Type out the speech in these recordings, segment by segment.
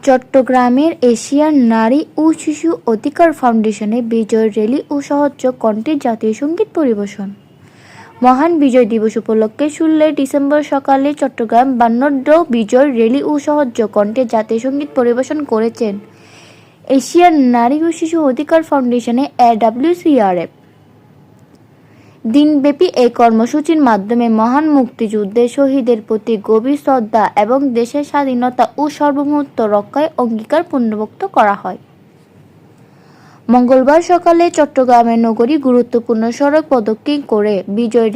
চট্টগ্রামের এশিয়ান নারী ও শিশু অধিকার ফাউন্ডেশনে বিজয় র্যালি ও সহযোগ কণ্ঠে জাতীয় সঙ্গীত পরিবেশন। মহান বিজয় দিবস উপলক্ষে 16 ডিসেম্বর সকালে চট্টগ্রাম বান্নড্র বিজয় র্যালি ও সহযোগ কণ্ঠে জাতীয় সঙ্গীত পরিবেশন করেছেন এশিয়ান নারী ও শিশু অধিকার ফাউন্ডেশনে AWCRF। দিনব্যাপী এই কর্মসূচির মাধ্যমে মহান মুক্তিযুদ্ধের শহীদদের প্রতি গভীর শ্রদ্ধা এবং দেশের স্বাধীনতা ও সার্বভৌমত্ব রক্ষায় অঙ্গীকার পুনর্ব্যক্ত করা হয়। মঙ্গলবার সকালে চট্টগ্রামের নগরী গুরুত্বপূর্ণ সড়ক প্রদক্ষিণ করে বিজয়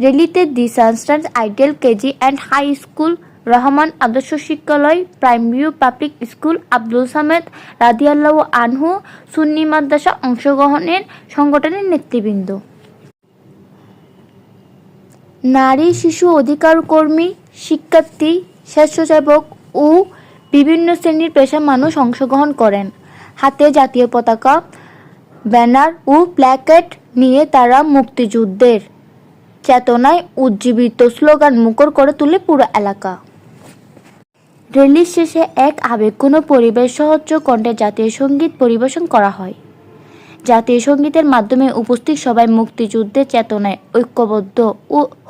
র্যালিতে the Sunstar Ideal KG and high school, Rahman Adarsha Shikkhalay, Primeview public school, Abdul Samed রাদিয়াল্লাহু আনহু সুন্নি মাদ্রাসা অংশগ্রহণের সংগঠনের নেতৃবৃন্দ, নারী শিশু অধিকার কর্মী, শিক্ষার্থী, স্বেচ্ছাসেবক ও বিভিন্ন শ্রেণীর পেশার মানুষ অংশগ্রহণ করেন। হাতে জাতীয় পতাকা, ব্যানার ও প্ল্যাকার্ড নিয়ে তারা মুক্তিযুদ্ধের চেতনায় উজ্জীবিত স্লোগান মুখর করে তোলে পুরো এলাকা। র্যালির শেষে এক আবেগঘন পরিবেশ সহযোগ কণ্ঠে জাতীয় সঙ্গীত পরিবেশন করা হয়। জাতীয় সঙ্গীতের মাধ্যমে উপস্থিত সবাই মুক্তিযুদ্ধের চেতনায় ঐক্যবদ্ধ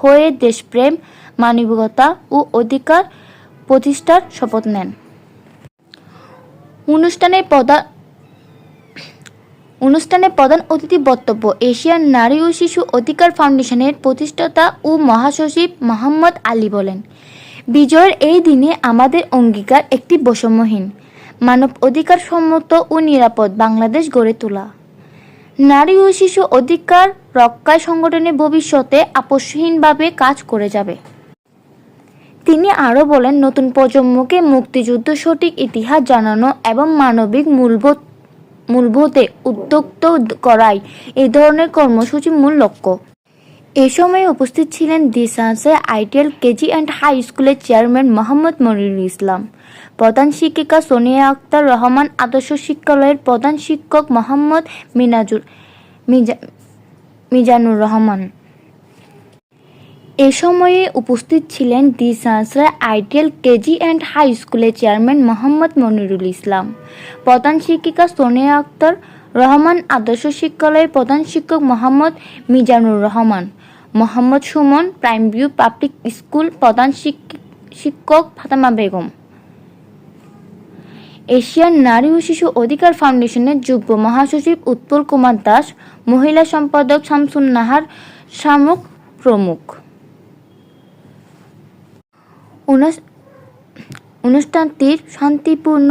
হয়ে দেশপ্রেম, মানবিকতা ও অধিকার প্রতিষ্ঠার শপথ নেন। অনুষ্ঠানে প্রধান অতিথি বক্তব্য এশিয়ান নারী ও শিশু অধিকার ফাউন্ডেশনের প্রতিষ্ঠাতা ও মহাসচিব মোহাম্মদ আলী বলেন, বিজয়ের এই দিনে আমাদের অঙ্গীকার একটি বৈষম্যহীন, মানব অধিকার সম্মত ও নিরাপদ বাংলাদেশ গড়ে তোলা। নারী ও শিশু অধিকার রক্ষায় সংগঠনের ভবিষ্যতে আপোষহীনভাবে কাজ করে যাবে। তিনি আরও বলেন, নতুন প্রজন্মকে মুক্তিযুদ্ধ সঠিক ইতিহাস জানানো এবং মানবিক মূল্যবোধে উদ্বুদ্ধ করাই এই ধরনের কর্মসূচির মূল লক্ষ্য। এ সময় উপস্থিত ছিলেন the Sunstar Ideal KG and high স্কুলের চেয়ারম্যান মোহাম্মদ মনিরুল ইসলাম, প্রধান শিক্ষিকা সোনিয়া আক্তার, রহমান আদর্শ শিক্ষালয়ের প্রধান শিক্ষক মোহাম্মদ মিজানুর রহমান। এ সময়ে উপস্থিত ছিলেন the Sunstar Ideal KG and high স্কুলের চেয়ারম্যান মোহাম্মদ মনিরুল ইসলাম, প্রধান শিক্ষিকা সোনিয়া আক্তার, রহমান আদর্শ শিক্ষালয়ের প্রধান শিক্ষক Mohammad Mizanur Rahman, Mohammad Sumon, Primeview public school প্রধান শিক্ষক ফাতেমা বেগম। এশিয়ান নারী ও শিশু অধিকার ফাউন্ডেশনের যুগ্ম মহাসচিব উৎপল কুমার দাস, মহিলা সম্পাদক শামসুন নাহার শামুক প্রমুখ। অনুষ্ঠানটি শান্তিপূর্ণ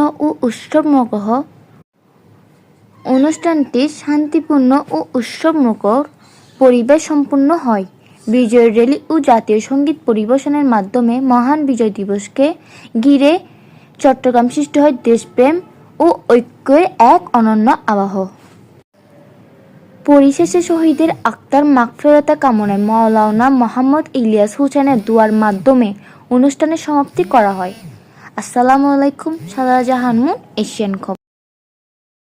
ও উৎসবমুখর পরিবেশ সম্পন্ন হয়। বিজয় র্যালি ও জাতীয় সঙ্গীত পরিবেশনের মাধ্যমে মহান বিজয় দিবসকে ঘিরে চট্টগ্রাম সৃষ্টি হয় দেশপ্রেম ও ঐক্যের এক অনন্য আবহ। পরিশেষে শহীদের আত্মার মাগফিরাত কামনায় মাওলানা মোহাম্মদ ইলিয়াস হোসেনের দোয়ার মাধ্যমে অনুষ্ঠানের সমাপ্তি করা হয়। আসসালামু আলাইকুম। শাহজাহান মুন, এশিয়ান খবর।